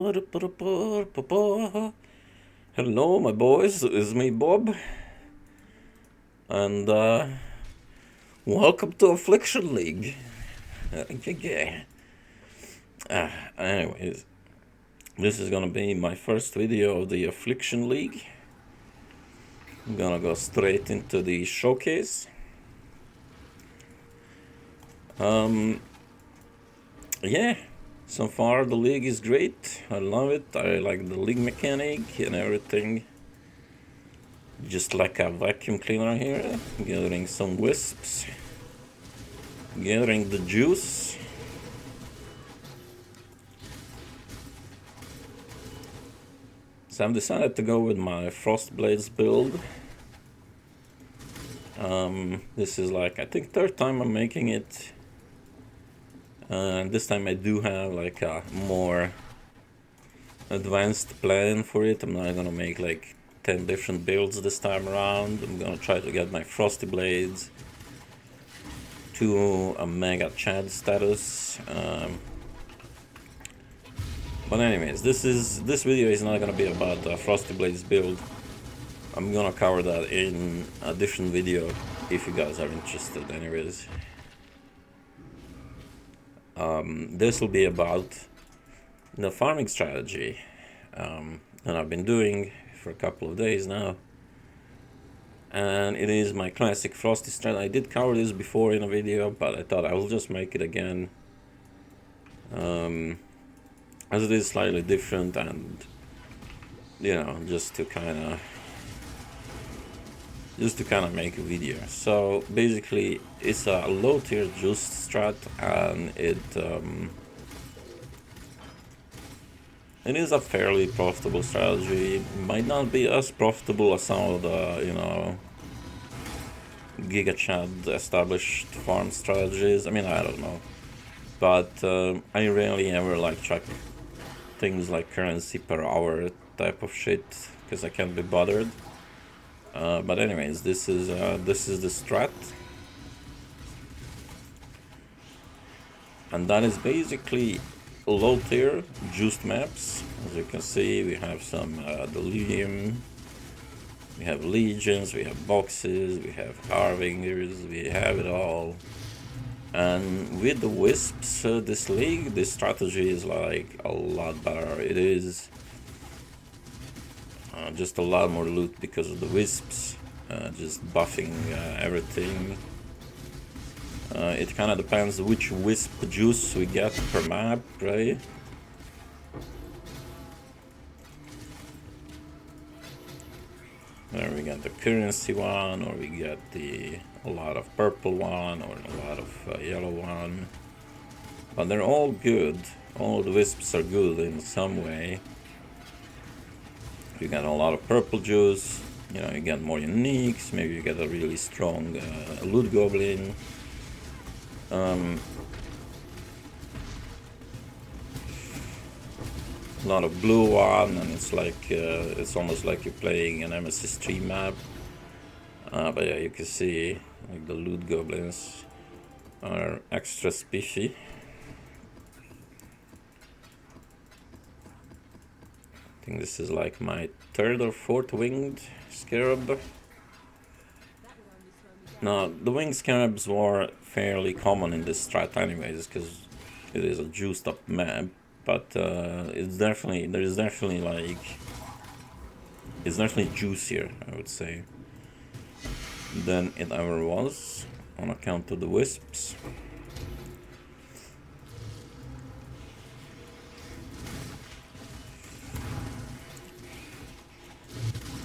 Hello, my boys. It's me, Bob, and welcome to Affliction League. Yeah. Anyways, this is gonna be my first video of the Affliction League. I'm gonna go straight into the showcase. Yeah. So far, the league is great. I love it. I like the league mechanic and everything. Just like a vacuum cleaner here, gathering some wisps, gathering the juice. So I've decided to go with my Frostblades build. This is like, I think, third time I'm making it. And this time I do have like a more advanced plan for it. I'm not gonna make like 10 different builds this time around. I'm gonna try to get my Frosty Blades to a Mega Chad status. But anyways, this video is not gonna be about the Frosty Blades build. I'm gonna cover that in a different video if you guys are interested. Anyways, this will be about the farming strategy that I've been doing for a couple of days now, and it is my classic Frosty strat. I did cover this before in a video, but I thought I will just make it again, as it is slightly different, and you know, just to kind of make a video. So basically, it's a low tier juice strat, and it is a fairly profitable strategy. It might not be as profitable as some of the, you know, Giga Chad established farm strategies. I mean, I don't know, but I rarely ever like track things like currency per hour type of shit because I can't be bothered. But anyways, this is the strat, and that is basically low tier juiced maps. As you can see, we have some delirium, we have legions, we have boxes, we have harbingers, we have it all. And with the wisps, this league, this strategy is like a lot better. It is just a lot more loot because of the wisps, just buffing everything. It kind of depends which wisp juice we get per map, right? There we get the currency one, or we get a lot of purple one, or a lot of yellow one. But they're all good. All the wisps are good in some way. You get a lot of purple juice, you know, you get more uniques, maybe you get a really strong loot goblin. A lot of blue one, and it's like it's almost like you're playing an MSS3 map. But yeah, you can see like the loot goblins are extra spiffy. I think this is like my third or fourth winged scarab. Now, the winged scarabs were fairly common in this strat anyways, because it is a juiced up map, but it's definitely juicier, I would say, than it ever was on account of the wisps.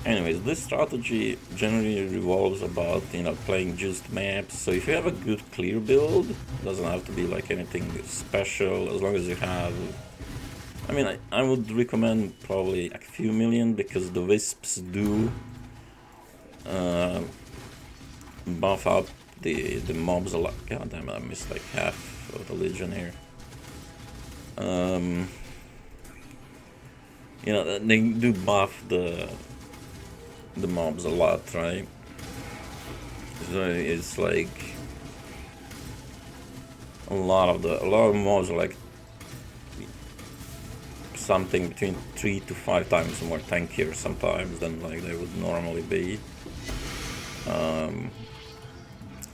Anyways, this strategy generally revolves about, you know, playing juiced maps. So if you have a good clear build, doesn't have to be like anything special, as long as you have, I mean, I would recommend probably a few million, because the wisps do buff up the mobs a lot. God damn it, I missed like half of the legion here. You know, they do buff the mobs a lot, right? So it's like a lot of mobs are like something between 3 to 5 times more tankier sometimes than like they would normally be.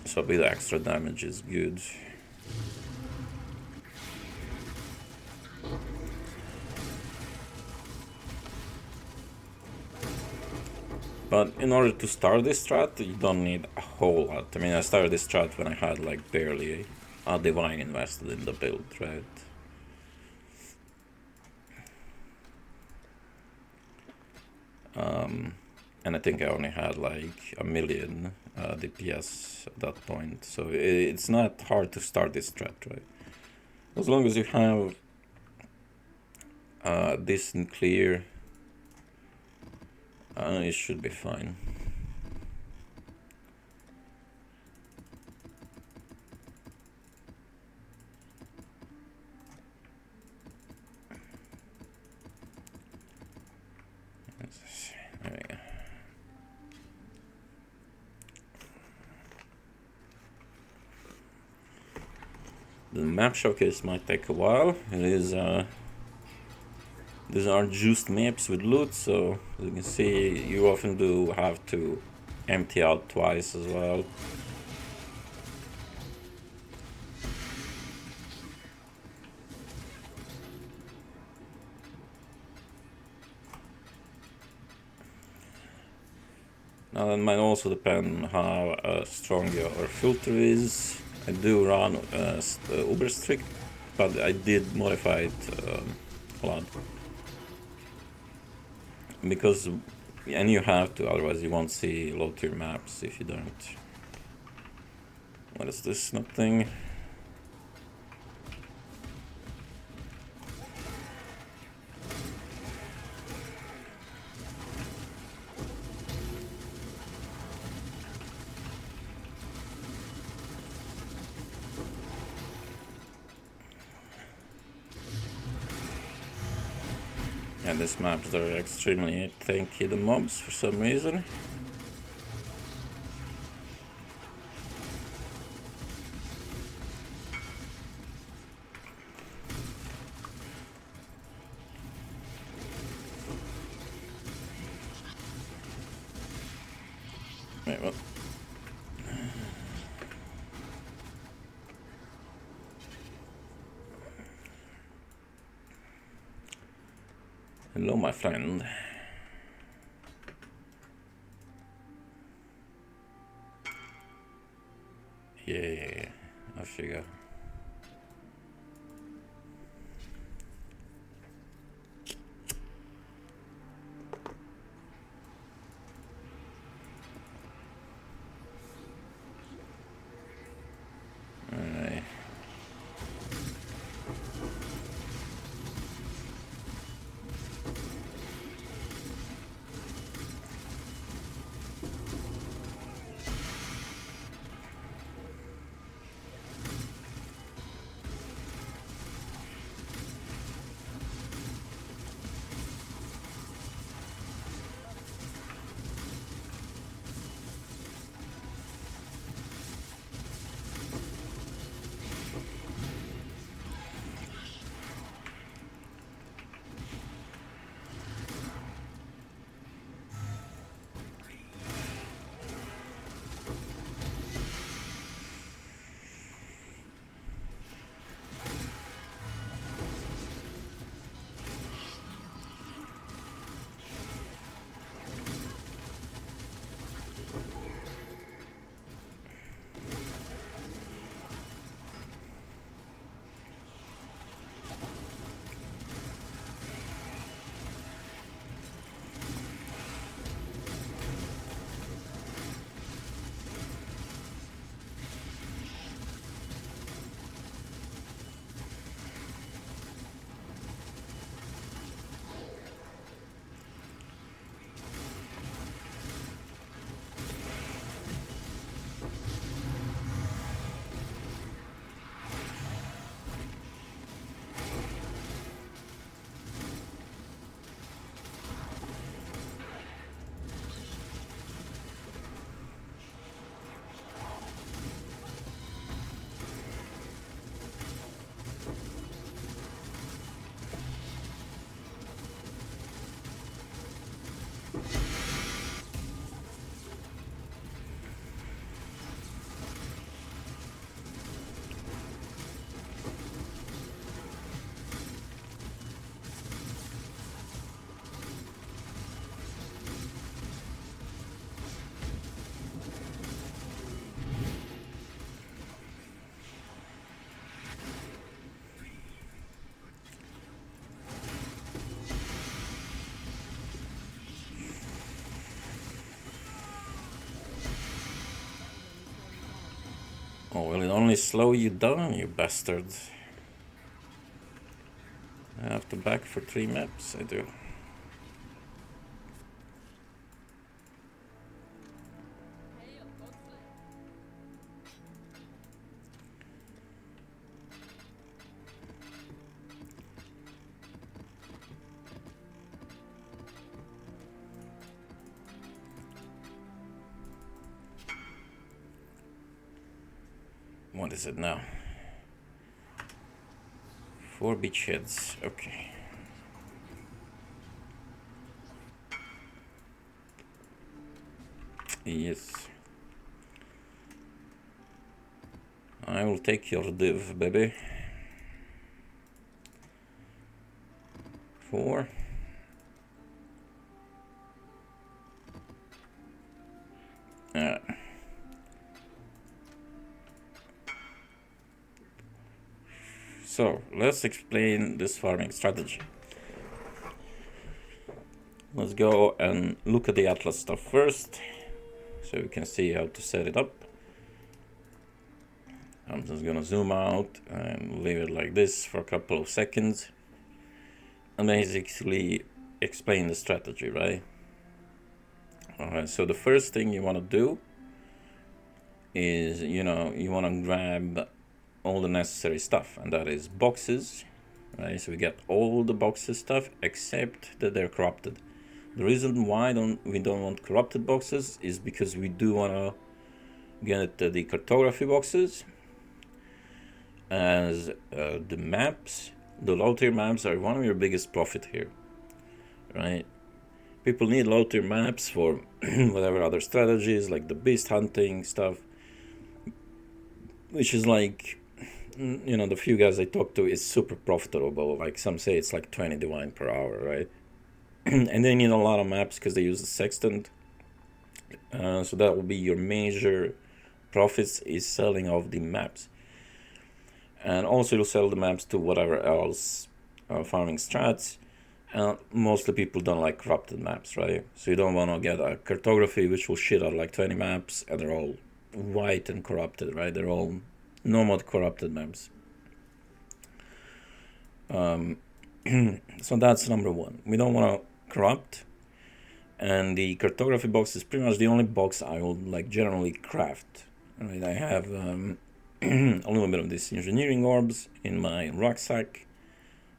So a bit extra damage is good. But in order to start this strat, you don't need a whole lot. I mean, I started this strat when I had like barely a divine invested in the build, right? And I think I only had like a million DPS at that point, so it's not hard to start this strat, right? As long as you have decent clear, it should be fine. There we go. The map showcase might take a while. It is these are juiced maps with loot, so as you can see, you often do have to empty out twice as well. Now that might also depend on how strong your filter is. I do run Uber strict, but I did modify it a lot. Because, and you have to, otherwise you won't see low tier maps if you don't. What is this? Nothing. Yeah, these maps are extremely tanky, the mobs, for some reason. Wait, what? Hello, my friend. Yeah, I figure. Alright. Oh, will it only slow you down, you bastard? I have to back for 3 maps, I do. What is it now? 4 beachheads, okay. Yes. I will take your div, baby. 4. So, let's explain this farming strategy. Let's go and look at the Atlas stuff first, so we can see how to set it up. I'm just gonna zoom out and leave it like this for a couple of seconds and basically explain the strategy, right? Alright, so the first thing you want to do is, you want to grab all the necessary stuff, and that is boxes, right? So we get all the boxes stuff except that they're corrupted. The reason why we don't want corrupted boxes is because we do want to get the cartography boxes, as the maps, the low tier maps are one of your biggest profit here, right? People need low tier maps for whatever other strategies, like the beast hunting stuff, which is like, the few guys I talk to is super profitable. Like some say it's like 20 divine per hour, right? And they need a lot of maps because they use the sextant. So that will be your major profits, is selling off the maps. And also you'll sell the maps to whatever else farming strats. Mostly people don't like corrupted maps, right? So you don't want to get a cartography which will shit out like 20 maps and they're all white and corrupted, right? They're all no-mod corrupted maps. So that's number one. We don't want to corrupt. And the cartography box is pretty much the only box I will like generally craft. Right? I have a little bit of these engineering orbs in my rucksack,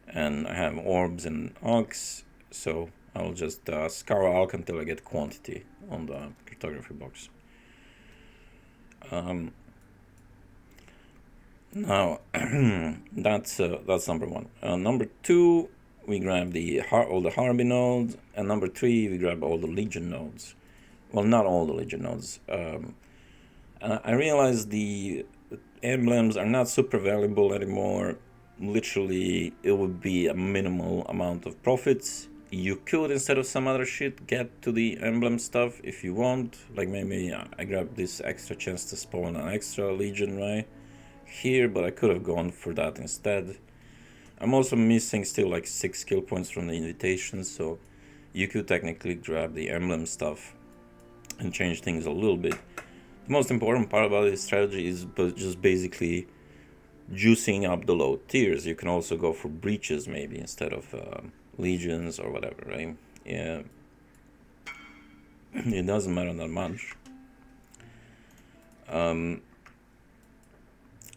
and I have orbs and alks, so I'll just scour alk until I get quantity on the cartography box. Now that's number one. Number two, we grab all the Harby nodes, and number three, we grab all the Legion nodes. Well, not all the Legion nodes. I realize the emblems are not super valuable anymore. Literally, it would be a minimal amount of profits. You could, instead of some other shit, get to the emblem stuff if you want. Like maybe I grabbed this extra chance to spawn an extra Legion, right? Here, but I could have gone for that instead. I'm also missing still like 6 skill points from the invitation, so you could technically grab the emblem stuff and change things a little bit. The most important part about this strategy is just basically juicing up the low tiers. You can also go for breaches maybe instead of legions or whatever, right? Yeah, it doesn't matter that much.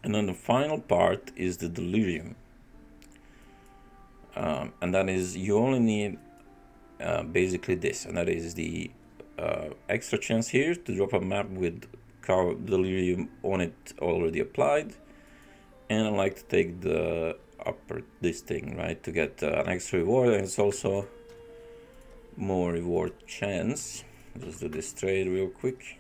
And then the final part is the delirium, and that is you only need basically this, and that is the extra chance here to drop a map with delirium on it already applied, and I like to take this thing, right, to get an extra reward, and it's also more reward chance. Just do this trade real quick.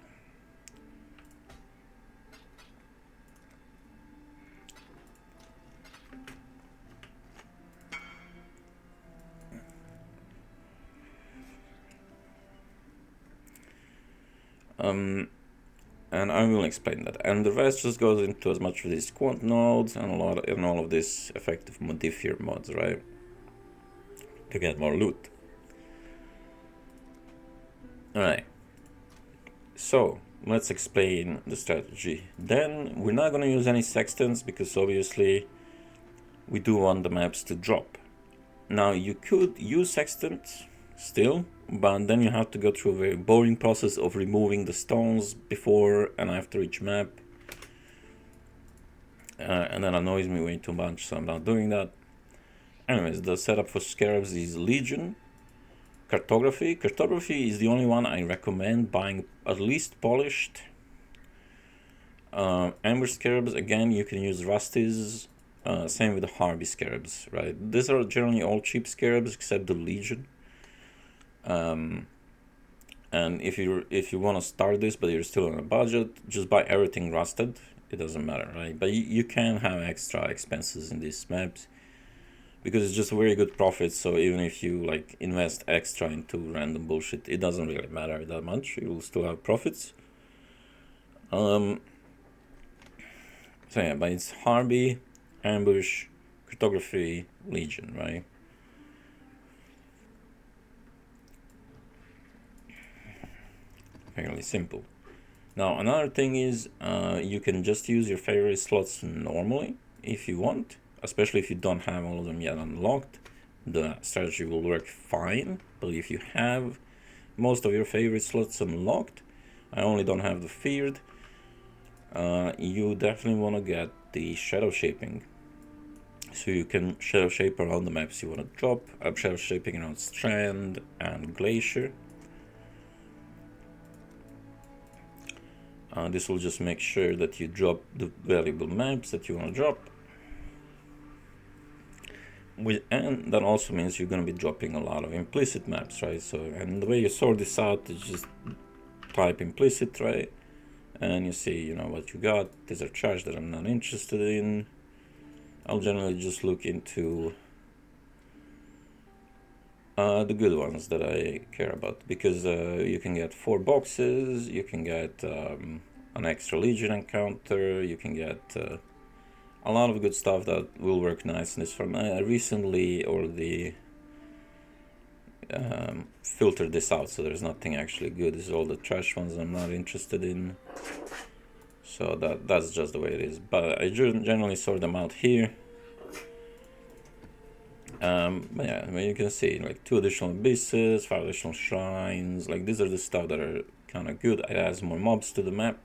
And I will explain that. And the rest just goes into as much of these quant nodes and all of these effective modifier mods, right? To get more loot. Alright. So let's explain the strategy. Then we're not going to use any sextants because obviously we do want the maps to drop. Now you could use sextants still, but then you have to go through a very boring process of removing the stones before and after each map. And that annoys me way too much, so I'm not doing that. Anyways, the setup for scarabs is Legion. Cartography. Cartography is the only one I recommend buying at least polished. Amber scarabs, again, you can use rusties. Same with the Harvey scarabs, right? These are generally all cheap scarabs except the Legion. And if you want to start this but you're still on a budget, just buy everything rusted. It doesn't matter, right? But you can have extra expenses in these maps because it's just very good profit. So even if you like invest extra into random bullshit, it doesn't really matter that much. You will still have profits. So yeah, but it's Harvey, Ambush, Cartography, Legion, right? Fairly simple. Now another thing is you can just use your favorite slots normally if you want, especially if you don't have all of them yet unlocked. The strategy will work fine, but if you have most of your favorite slots unlocked, I only don't have the feared, you definitely want to get the shadow shaping. So you can shadow shape around the maps you want to drop. I'm shadow shaping around Strand and Glacier. This will just make sure that you drop the valuable maps that you want to drop. And that also means you're going to be dropping a lot of implicit maps, right? So, and the way you sort this out is just type implicit, right? And you see, you know, what you got. These are charts that I'm not interested in. I'll generally just look into the good ones that I care about, because you can get 4 boxes, you can get an extra Legion encounter, you can get a lot of good stuff that will work nice in this form. I recently already filtered this out, so there's nothing actually good. This is all the trash ones I'm not interested in. So that's just the way it is. But I generally sort them out here. But yeah, I mean, you can see like 2 additional abysses, 5 additional shrines. Like these are the stuff that are kind of good. It adds more mobs to the map.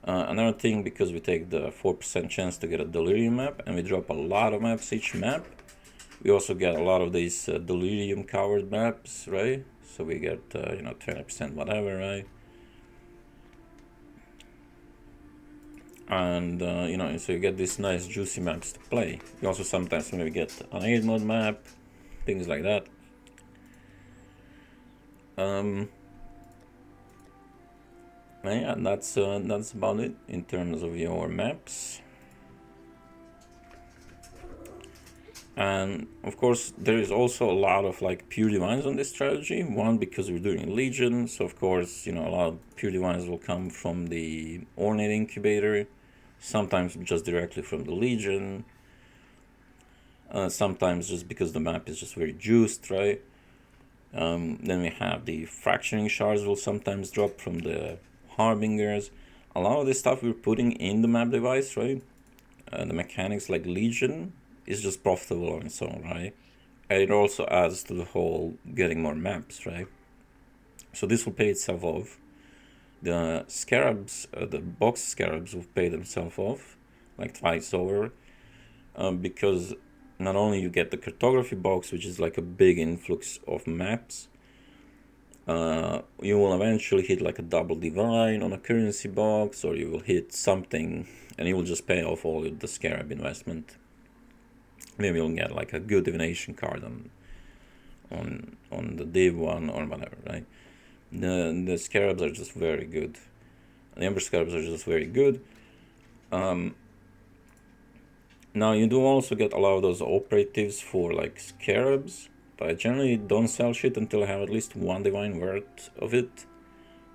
Another thing, because we take the 4% chance to get a delirium map, and we drop a lot of maps each map, we also get a lot of these delirium covered maps, right? So we get you know, 20% whatever, right? And you know, so you get these nice juicy maps to play. You also sometimes maybe get an 8 mode map, things like that. Yeah, that's about it in terms of your maps. And of course there is also a lot of like pure divines on this strategy. One, because we're doing Legion, so of course, you know, a lot of pure divines will come from the ornate incubator, sometimes just directly from the Legion, sometimes just because the map is just very juiced, right? Then we have the fracturing shards will sometimes drop from the harbingers. A lot of this stuff we're putting in the map device, right? The mechanics like Legion is just profitable on its own, right? And it also adds to the whole getting more maps, right? So this will pay itself off. The scarabs, the box scarabs will pay themselves off like twice over, because not only you get the cartography box, which is like a big influx of maps, you will eventually hit like a double divine on a currency box, or you will hit something and you will just pay off all the scarab investment. Maybe you'll get like a good divination card on the div one or whatever, right? The scarabs are just very good. The Ember scarabs are just very good. Now you do also get a lot of those operatives for like scarabs, but I generally don't sell shit until I have at least 1 divine worth of it,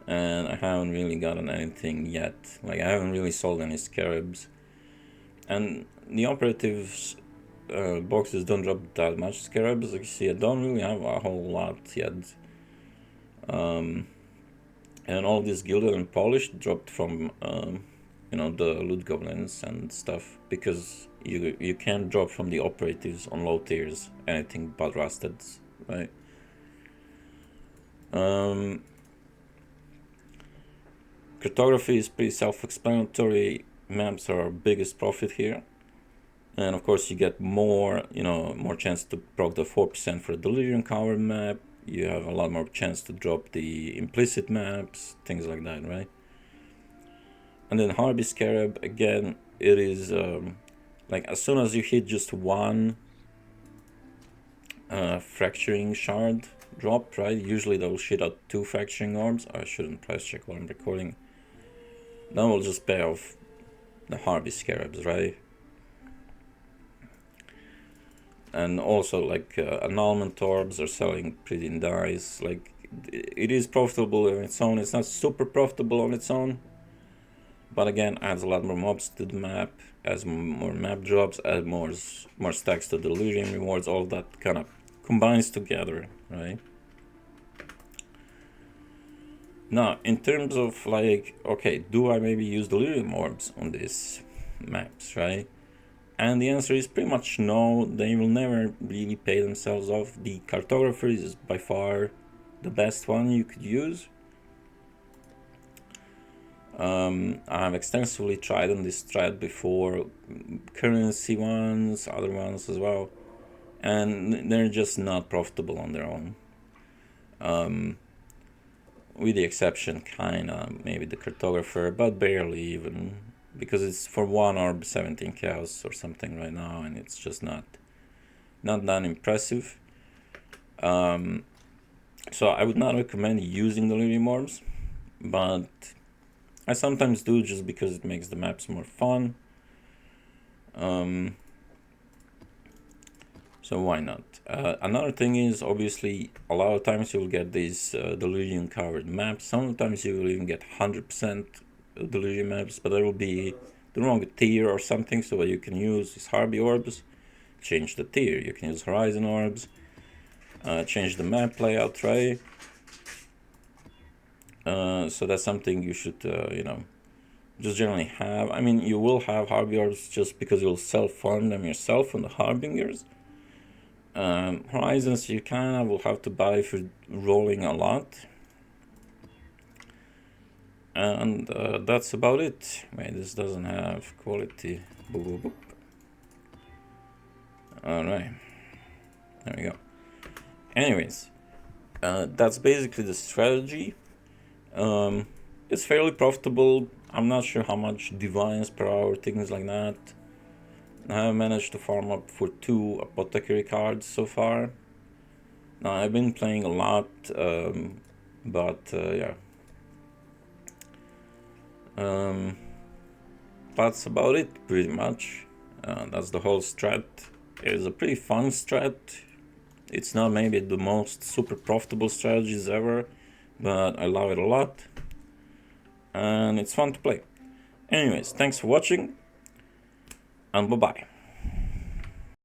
and I haven't really gotten anything yet. Like I haven't really sold any scarabs, and the operatives boxes don't drop that much scarabs. Like you see, I don't really have a whole lot yet. And all this gilded and polished dropped from you know, the loot goblins and stuff, because you can't drop from the operatives on low tiers anything but rusted, right? Cartography is pretty self-explanatory. Maps are our biggest profit here, and of course you get more, you know, more chance to proc the 4% for the Delirium cover map. You have a lot more chance to drop the implicit maps, things like that, right? And then Harvey Scarab, again, it is like as soon as you hit just one fracturing shard drop, right? Usually they'll shit out 2 fracturing orbs. I shouldn't price check while I'm recording. Then we'll just pay off the Harvey Scarabs, right? And also, like, annulment orbs are selling pretty nice. Like, it is profitable on its own. It's not super profitable on its own, but again, adds a lot more mobs to the map, adds more map drops, adds more stacks to Delirium rewards. All that kind of combines together, right? Now, in terms of, like, okay, do I maybe use Delirium orbs on these maps, right? And the answer is pretty much no. They will never really pay themselves off. The Cartographer is by far the best one you could use. I've extensively tried on this strat before, currency ones, other ones as well, and they're just not profitable on their own. With the exception, kinda, maybe the Cartographer, but barely even, because it's for 1 orb 17 chaos or something right now, and it's just not that impressive. So I would not recommend using the Delirium orbs, but I sometimes do, just because it makes the maps more fun. So why not? Another thing is, obviously, a lot of times you'll get these Delirium covered maps. Sometimes you will even get 100% Delirium maps, but there will be the wrong tier or something. So what you can use is Harvey orbs, change the tier. You can use Horizon orbs, change the map layout, right? So that's something you should, you know, just generally have. I mean, you will have Harvey orbs just because you'll self-farm them yourself on the Harbingers. Horizons you kind of will have to buy if you're rolling a lot. And that's about it. Wait, this doesn't have quality. Boop, boop, boop. Alright. There we go. Anyways, that's basically the strategy. It's fairly profitable. I'm not sure how much divines per hour, things like that. I have managed to farm up for 2 apothecary cards so far. Now I've been playing a lot, but yeah. That's about it, pretty much. That's the whole strat. It's a pretty fun strat. It's not maybe the most super profitable strategies ever, but I love it a lot. And it's fun to play. Anyways, thanks for watching, and bye-bye.